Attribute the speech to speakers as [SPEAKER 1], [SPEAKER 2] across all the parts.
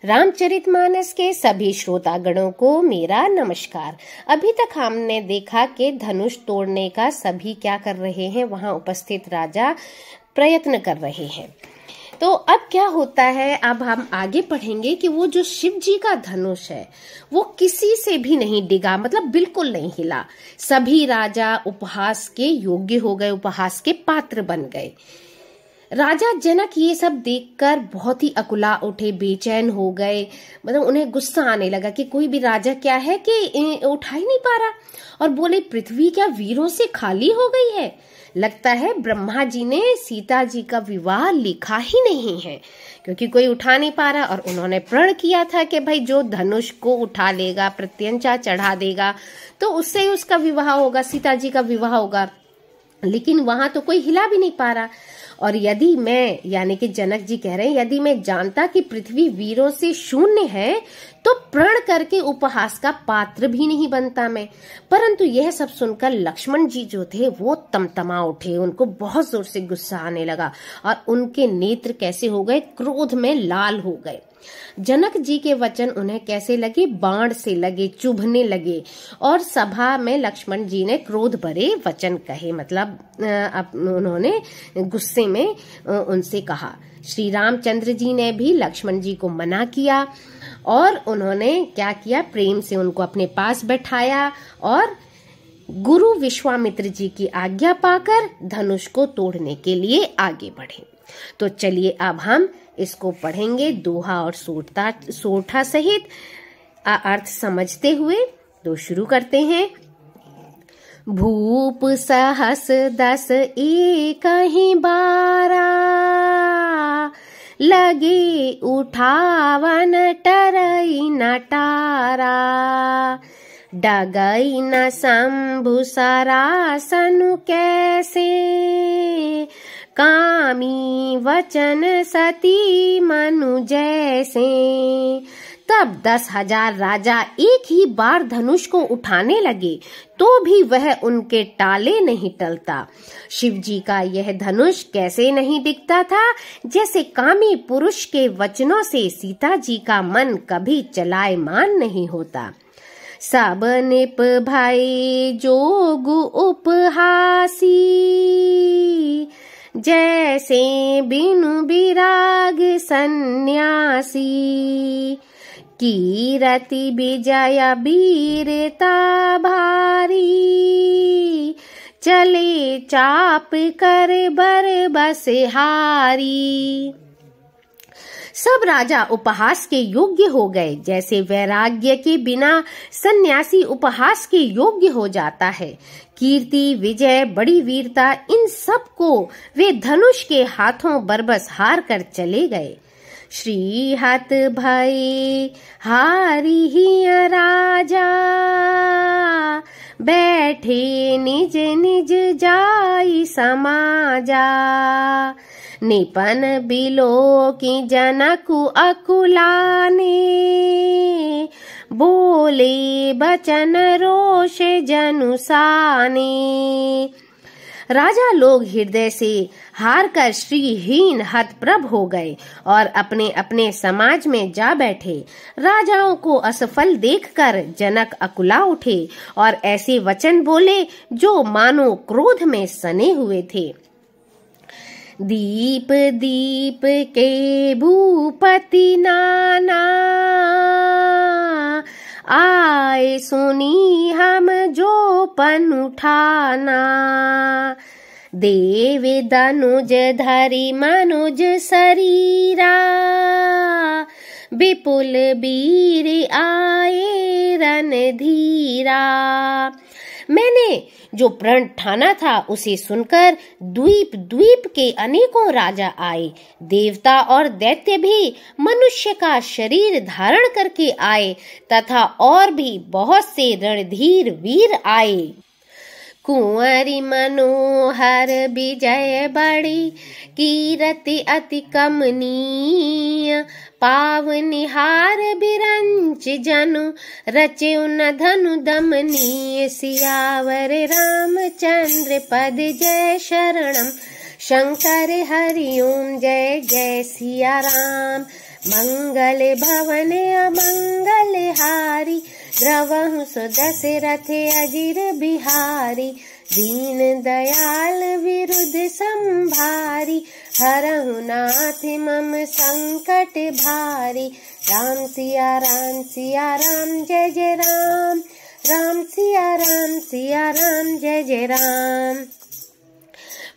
[SPEAKER 1] रामचरितमानस के सभी श्रोतागणों को मेरा नमस्कार। अभी तक हमने देखा कि धनुष तोड़ने का सभी क्या कर रहे हैं, वहां उपस्थित राजा प्रयत्न कर रहे हैं। तो अब क्या होता है, अब हम आगे पढ़ेंगे कि वो जो शिव जी का धनुष है वो किसी से भी नहीं डिगा, मतलब बिल्कुल नहीं हिला। सभी राजा उपहास के योग्य हो गए, उपहास के पात्र बन गए। राजा जनक ये सब देखकर बहुत ही अकुला उठे, बेचैन हो गए। मतलब उन्हें गुस्सा आने लगा कि कोई भी राजा क्या है कि उठा ही नहीं पा रहा, और बोले पृथ्वी क्या वीरों से खाली हो गई है। लगता है ब्रह्मा जी ने सीता जी का विवाह लिखा ही नहीं है, क्योंकि कोई उठा नहीं पा रहा। और उन्होंने प्रण किया था कि भाई जो धनुष को उठा लेगा, प्रत्यंचा चढ़ा देगा, तो उससे ही उसका विवाह होगा, सीता जी का विवाह होगा। लेकिन वहां तो कोई हिला भी नहीं पा रहा। और यदि मैं, यानी कि जनक जी कह रहे हैं, यदि मैं जानता कि पृथ्वी वीरों से शून्य है तो प्रण करके उपहास का पात्र भी नहीं बनता मैं। परंतु यह सब सुनकर लक्ष्मण जी जो थे वो तमतमा उठे, उनको बहुत जोर से गुस्सा आने लगा और उनके नेत्र कैसे हो गए, क्रोध में लाल हो गए। जनक जी के वचन उन्हें कैसे लगे, बाण से लगे, चुभने लगे। और सभा में लक्ष्मण जी ने क्रोध भरे वचन कहे, मतलब उन्होंने गुस्से में उनसे कहा। श्री रामचंद्र जी ने भी लक्ष्मण जी को मना किया और उन्होंने क्या किया, प्रेम से उनको अपने पास बैठाया और गुरु विश्वामित्र जी की आज्ञा पाकर धनुष को तोड़ने के लिए आगे बढ़े। तो चलिए अब हम इसको पढ़ेंगे दोहा और सोठा सहित अर्थ समझते हुए। तो शुरू करते हैं। भूप सहस दस एक ही बारा, लगे उठावन टरई नटारा, डगई न शंभु सरासनु कैसे, कामी वचन सती मनु जैसे। तब 10,000 राजा एक ही बार धनुष को उठाने लगे तो भी वह उनके टाले नहीं टलता। शिव जी का यह धनुष कैसे नहीं दिखता था, जैसे कामी पुरुष के वचनों से सीता जी का मन कभी चलायमान नहीं होता। सब निप भय जोग उपहासी, जैसे बिनु विराग सन्यासी, कीरति विजय वीरता भारी, चले चाप कर बर बसहारी। सब राजा उपहास के योग्य हो गए, जैसे वैराग्य के बिना सन्यासी उपहास के योग्य हो जाता है। कीर्ति, विजय, बड़ी वीरता, इन सब को वे धनुष के हाथों बरबस हार कर चले गए। श्री हत भय हारी ही राजा, बैठे निज निज जाई समाजा, निपन बिलो की जनकु अकुलाने, बोले बचन रोष जनुसाने। राजा लोग हृदय से हार कर श्रीहीन हतप्रभ हो गए और अपने अपने समाज में जा बैठे। राजाओं को असफल देखकर जनक अकुला उठे और ऐसे वचन बोले जो मानो क्रोध में सने हुए थे। दीप दीप के भूपति नाना, आए सुनी हम जो पन उठाना, देव दनुज धरि मनुज शरीरा, विपुल वीर आए रणधीरा। मैंने जो प्रण ठाना था उसे सुनकर द्वीप द्वीप के अनेकों राजा आए। देवता और दैत्य भी मनुष्य का शरीर धारण करके आए तथा और भी बहुत से रणधीर वीर आए। कुंवरी मनोहर विजय बड़ी, कीरति अति कमनीय, पावनिहार बिरंच जनु, रचेउ न धनु दमनीय। सियावर रामचंद्र पद जय शरणम, शंकर हरि ओम जय जय सिया राम। मंगल भवन अमंगल हारी, द्रवहु सो दशरथ अजिर बिहारी। दीन दयाल विरुद्ध संभारी, हरहु नाथ मम संकट भारी। राम सिया राम सिया राम जय जय राम, राम सिया राम जय जय राम।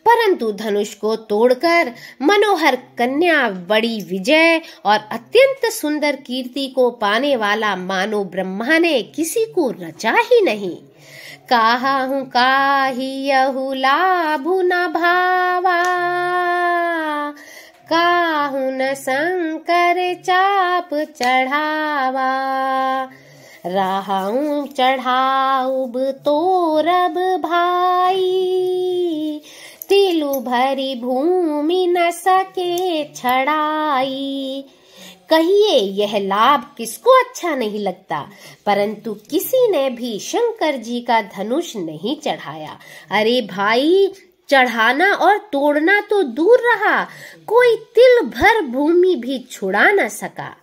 [SPEAKER 1] परंतु धनुष को तोड़कर मनोहर कन्या, बड़ी विजय और अत्यंत सुंदर कीर्ति को पाने वाला मानो ब्रह्मा ने किसी को रचा ही नहीं। काहू काहियहु लाभु न भावा, काहू न शंकर चाप चढ़ावा। राहु चढ़ाऊब तोरब भाई, तिलु भरी भूमि न सके छड़ाई। कहिए यह लाभ किसको अच्छा नहीं लगता, परंतु किसी ने भी शंकर जी का धनुष नहीं चढ़ाया। अरे भाई, चढ़ाना और तोड़ना तो दूर रहा, कोई तिल भर भूमि भी छुड़ा न सका।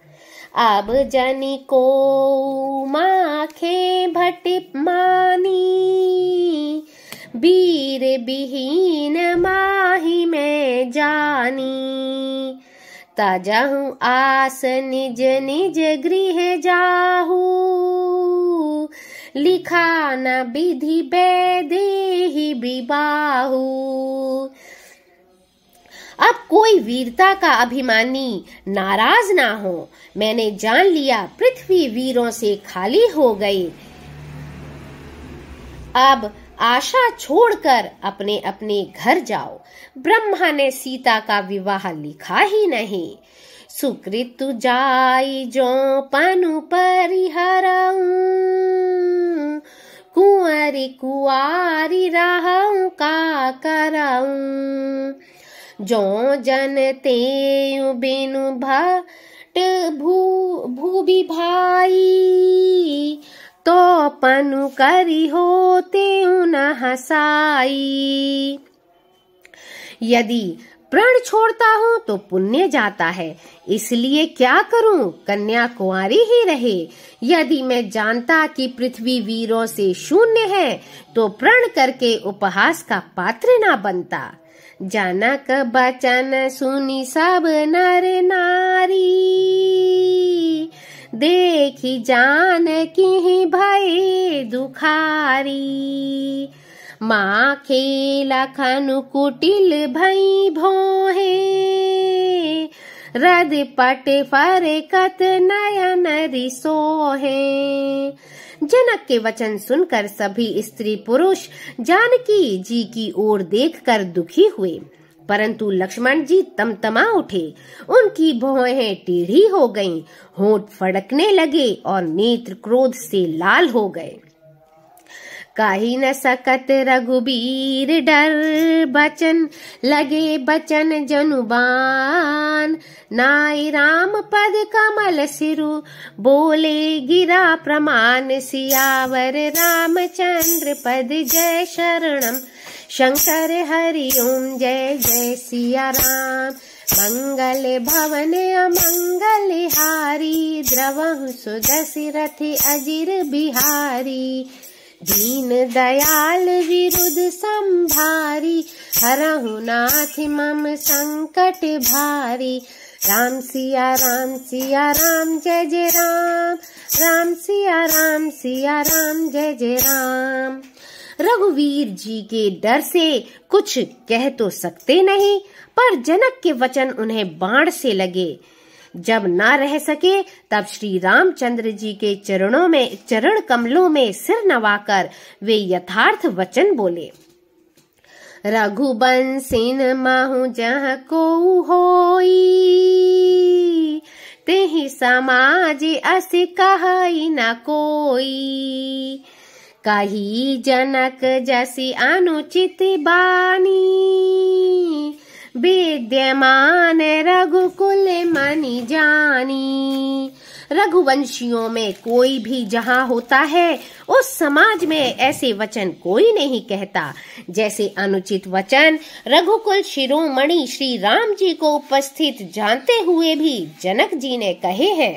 [SPEAKER 1] अब जनी को माखे भटिप मानी, वीर विहीन माही में जानी। तजहु आस निज निज गृह जाहू, लिखा न विधि बेदेहि विबाहु। अब कोई वीरता का अभिमानी नाराज ना हो। मैंने जान लिया पृथ्वी वीरों से खाली हो गई। अब आशा छोड़कर अपने अपने घर जाओ। ब्रह्मा ने सीता का विवाह लिखा ही नहीं। सुकृत जाई जो पनु परिहरऊं, कुंवरी कुआरी रहूं का कराऊं। जो जनते बिनु भट भूबि भाई, तो पनु करी होते न हसाई। यदि प्रण छोड़ता हूँ तो पुण्य जाता है, इसलिए क्या करूं, कन्या कुंवारी ही रहे। यदि मैं जानता कि पृथ्वी वीरों से शून्य है तो प्रण करके उपहास का पात्र ना बनता। जनक बचन सुनी सब नर नारी, देखी जान की भय दुखारी। माखे लखन कुटिल भई भोहे, रद पट फरकत नयन रिसोहे। जनक के वचन सुनकर सभी स्त्री पुरुष जानकी जी की ओर देखकर दुखी हुए, परंतु लक्ष्मण जी तमतमा उठे। उनकी भौहें टेढ़ी हो गईं, होंठ फड़कने लगे और नेत्र क्रोध से लाल हो गए। काहि न सकत रघुबीर डर, बचन लगे बचन जनुबान। नाई राम पद कमल सिरु, बोले गिरा प्रमाण। सियावर रामचंद्र पद जय शरणम, शंकर हरि ओम जय जय सिया राम। मंगल भवन अमंगल हारी, द्रवहु सो दशरथ अजिर बिहारी। दीन दयाल विरुद्ध संभारी, हरहु नाथ मम संकट भारी। राम सिया राम जय जय राम, राम सिया राम जय जय राम। रघुवीर जी के डर से कुछ कह तो सकते नहीं, पर जनक के वचन उन्हें बाण से लगे। जब ना रह सके तब श्री रामचंद्र जी के चरण कमलों में सिर नवाकर वे यथार्थ वचन बोले। रघुबंसिन महु जह को होई, तेहि समाज अस कहई न कोई। कही जनक जसी अनुचित बानी, विद्यमान रघुकुल मनि जानी। रघुवंशियों में कोई भी जहाँ होता है उस समाज में ऐसे वचन कोई नहीं कहता जैसे अनुचित वचन रघुकुल शिरोमणि श्री राम जी को उपस्थित जानते हुए भी जनक जी ने कहे हैं।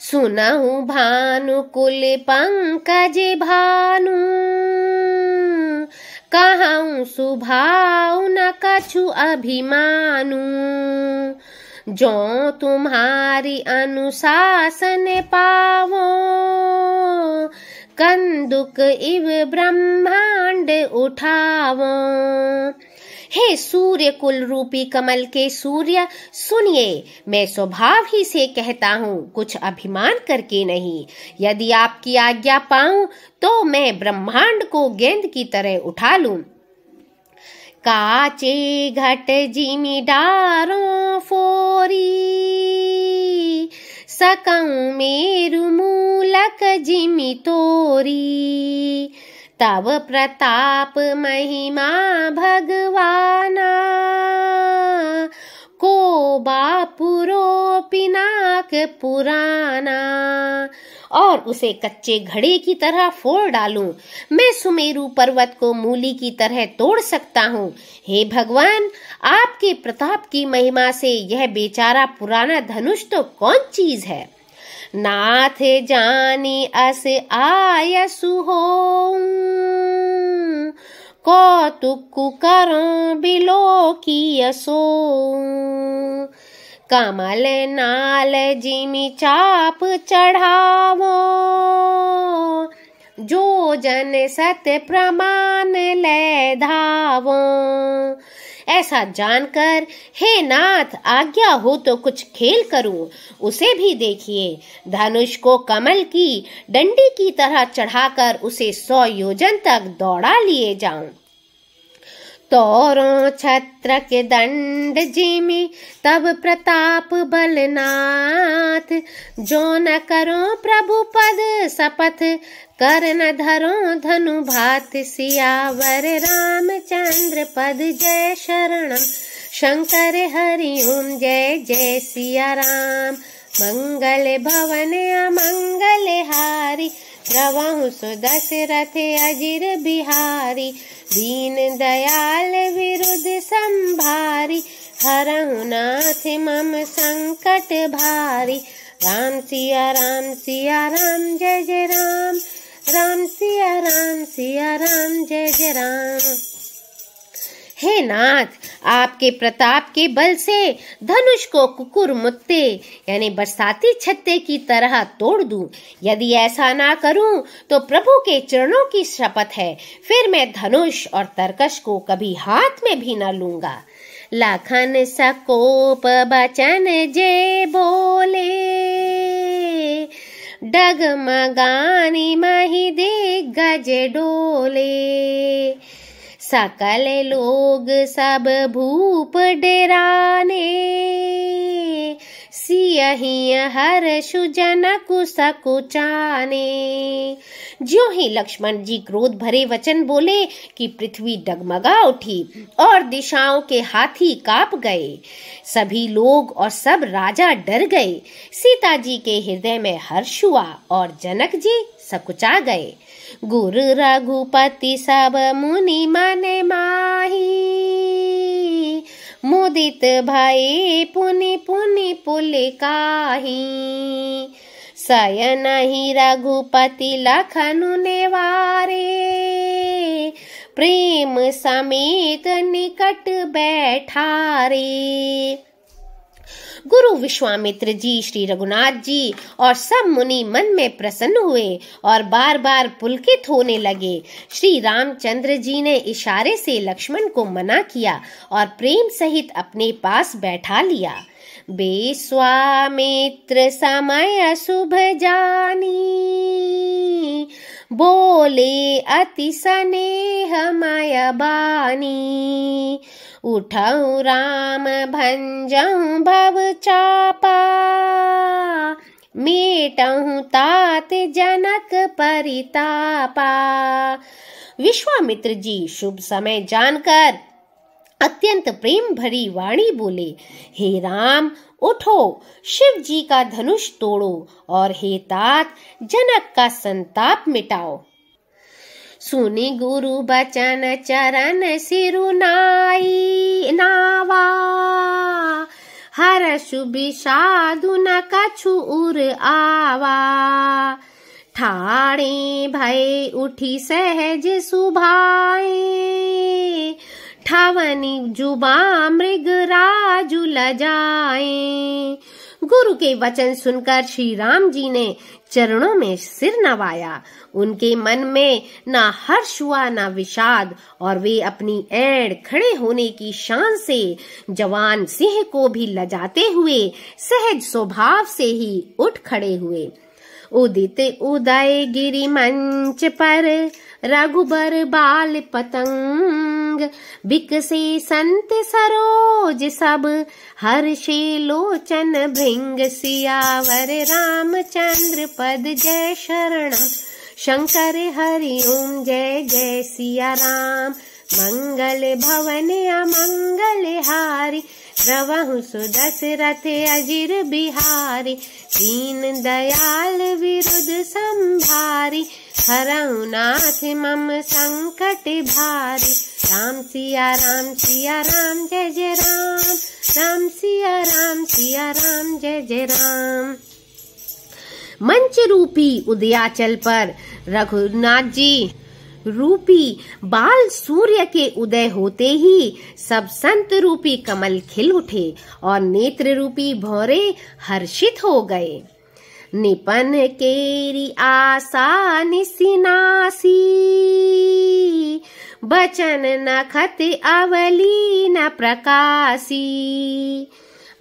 [SPEAKER 1] सुनहु भानुकुल पंकज भानु, कहूँ सुभाव न कछु अभिमानु। जो तुम्हारी अनुशासन पावो, कंदुक इव ब्रह्मांड उठावो। हे सूर्य कुल रूपी कमल के सूर्य, सुनिए, मैं स्वभाव ही से कहता हूँ, कुछ अभिमान करके नहीं। यदि आपकी आज्ञा पाऊं तो मैं ब्रह्मांड को गेंद की तरह उठा लूं। काचे घट जिमि डारों फोरी, सकऊं मेरु मूलक जिमि तोरी। तब प्रताप महिमा भगवाना, को बापुरो पिनाक पुराना। और उसे कच्चे घड़े की तरह फोड़ डालूं। मैं सुमेरु पर्वत को मूली की तरह तोड़ सकता हूँ। हे भगवान, आपके प्रताप की महिमा से यह बेचारा पुराना धनुष तो कौन चीज है। नाथ जानी अस आयसु होऊं, कौतुक करो बिलो की असोऊं। कमल नाल जिमि चाप चढ़ावो, जो जन सत्य प्रमाण ले धावो। ऐसा जानकर हे नाथ, आज्ञा हो तो कुछ खेल करूं। उसे भी देखिए, धनुष को कमल की डंडी की तरह चढ़ाकर उसे 100 योजन तक दौड़ा लिए जाऊं। तोरो छत्र के दंड जिमि तब प्रताप बलनाथ, जो न करो प्रभु पद शपथ, कर न धरो धनु भात। सियावर रामचंद्र पद जय शरणम, शंकर हरि ओम जय जय सिया राम। मंगल भवन अमंगल हारी, द्रवहु सुदशरथ अजिर बिहारी। दीन दयाल विरुद्ध संभारी, हरहु नाथ मम संकट भारी। राम सिया राम जय जय राम, राम सिया राम जय जय राम। हे नाथ, आपके प्रताप के बल से धनुष को कुकुर मुत्ते यानी बरसाती छत्ते की तरह तोड़ दूं। यदि ऐसा ना करूं तो प्रभु के चरणों की शपथ है, फिर मैं धनुष और तरकश को कभी हाथ में भी न लूंगा। लखन सकोप बचन जे बोले, डगमगानी मही दिग्गज डोले। सकल लोग सब भूप डेराने, सियहि हर्षु जनकु सकुचाने। ज्यों ही लक्ष्मण जी क्रोध भरे वचन बोले कि पृथ्वी डगमगा उठी और दिशाओं के हाथी कांप गए। सभी लोग और सब राजा डर गए। सीता जी के हृदय में हर्ष हुआ और जनक जी सकुचा गए। गुरु रघुपति सब मुनि मन माही, मुदित भये पुनि पुनि पुलकाहि। सयनहि रघुपति लखनु नेवारे, प्रेम समेत निकट बैठारे। गुरु विश्वामित्र जी, श्री रघुनाथ जी और सब मुनि मन में प्रसन्न हुए और बार बार पुलकित होने लगे। श्री रामचंद्र जी ने इशारे से लक्ष्मण को मना किया और प्रेम सहित अपने पास बैठा लिया। विश्वामित्र समय शुभ जानी, बोले अति स्नेहमय बानी। उठऊ राम भंजऊ भव चापा, मेटऊ तात जनक परितापा। विश्वामित्र जी शुभ समय जानकर अत्यंत प्रेम भरी वाणी बोले, हे राम उठो, शिव जी का धनुष तोड़ो और हे तात जनक का संताप मिटाओ। सुनि गुरु बचन चरण सिरु नावा, हर्ष विषादु न कछु उर आवा। ठाणे भय उठी सहज सुभाए, ठवनी जुबा मृग राजु लजाए। गुरु के वचन सुनकर श्री राम जी ने चरणों में सिर नवाया। उनके मन में न हर्ष हुआ न विषाद, और वे अपनी ऐड़ खड़े होने की शान से जवान सिंह को भी लजाते हुए सहज स्वभाव से ही उठ खड़े हुए। उदित उदय गिरि मंच पर रघुबर बाल पतंग, बिकसे संत सरोज सब हर्षे लोचन भृंग। सियावर रामचंद्र पद जय शरणम, शंकर हरि ओम जय जय सिया राम। मंगल भवन अमंगल हारी, रवहु सुदशरथ अजिर बिहारी। दीन दयाल विरुद्ध संभारी, हरहु नाथ मम संकट भारी। राम सिया राम जय जय राम, राम सिया राम जय जय राम। मंच रूपी उदयाचल पर रघुनाथ जी रूपी बाल सूर्य के उदय होते ही सब संत रूपी कमल खिल उठे और नेत्र रूपी भौरे हर्षित हो गए। निपन केरी आशा निसिनासी, बचन नखत अवली न प्रकाशी।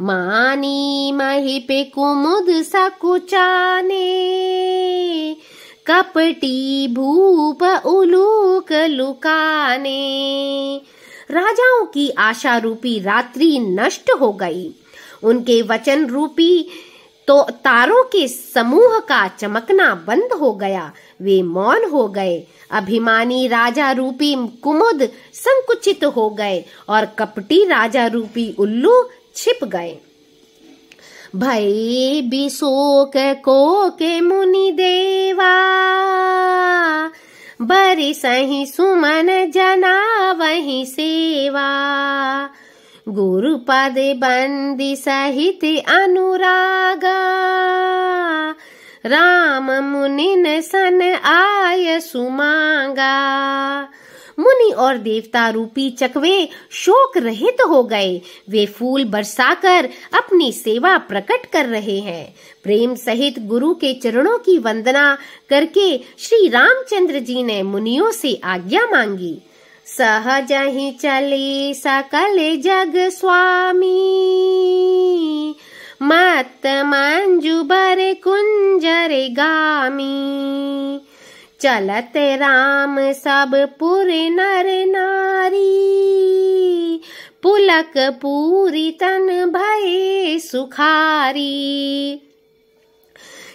[SPEAKER 1] मानी महिप कुमुद सकुचाने, कपटी भूप उलूक लुकाने। राजाओं की आशा रूपी रात्रि नष्ट हो गई। उनके वचन रूपी तो तारों के समूह का चमकना बंद हो गया। वे मौन हो गए। अभिमानी राजा रूपी कुमुद संकुचित हो गए और कपटी राजा रूपी उल्लू छिप गए। भय बिशोक को के मुनि देवा, बरि सही सुमन जना वही सेवा। गुरुपद बंदी सहित अनुरागा, राम मुनिन सन आय सुमांगा। मुनि और देवता रूपी चकवे शोक रहित हो गए। वे फूल बरसाकर अपनी सेवा प्रकट कर रहे हैं। प्रेम सहित गुरु के चरणों की वंदना करके श्री रामचंद्र जी ने मुनियों से आज्ञा मांगी। सहज ही चले सकल जग स्वामी, मत मंजू बर कुंजर गामी। चलत राम सब पुर नर नारी, पुलक पूरी तन भय सुखारी।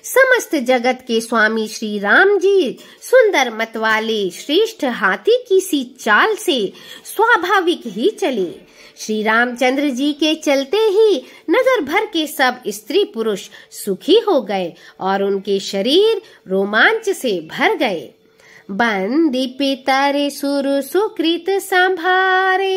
[SPEAKER 1] समस्त जगत के स्वामी श्री राम जी सुंदर मत वाले श्रेष्ठ हाथी की सी चाल से स्वाभाविक ही चले। श्री रामचंद्र जी के चलते ही नगर भर के सब स्त्री पुरुष सुखी हो गए और उनके शरीर रोमांच से भर गए। बंदी पितर सुर सुकृत संभारे,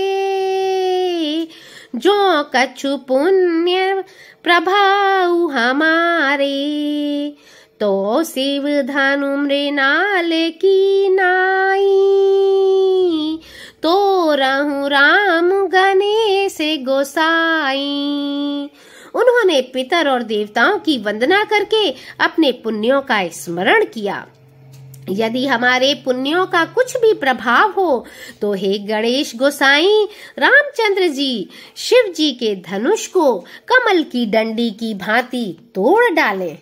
[SPEAKER 1] जो कछु पुण्य प्रभाव हमारे। तो शिव धनु मृणाल की नाई, तो रहु राम गणेश गोसाई। उन्होंने पितर और देवताओं की वंदना करके अपने पुण्यों का स्मरण किया। यदि हमारे पुण्यों का कुछ भी प्रभाव हो तो हे गणेश गोसाई, रामचंद्र जी शिव जी के धनुष को कमल की डंडी की भांति तोड़ डालें।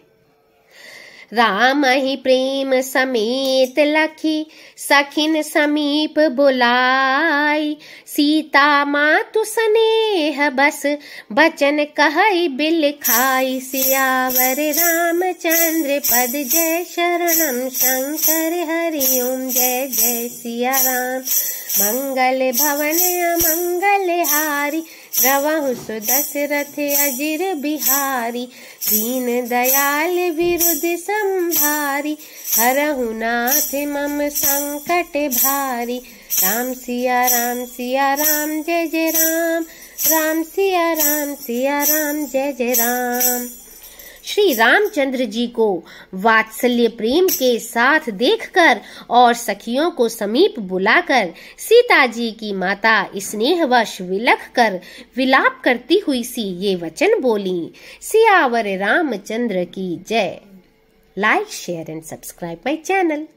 [SPEAKER 1] राम ही प्रेम समेत लखी सखिन समीप बुलाई। सीता मातु स्नेह बस बचन कहई बिलखाई। सियावर रामचंद्र पद जय शरणम शंकर हरि ओम जय जय सिया राम। मंगल भवन अमंगल हारी रवहु सुदशरथ अजिर बिहारी। दीन दयाल विरुद्ध संभारी हरहु नाथ मम संकट भारी। राम सिया राम जय जय राम। राम सिया राम जय जय राम। श्री रामचंद्र जी को वात्सल्य प्रेम के साथ देखकर और सखियों को समीप बुलाकर सीता जी की माता स्नेहवश विलख कर विलाप करती हुई सी ये वचन बोली। सियावर रामचंद्र की जय। Like share and subscribe my channel.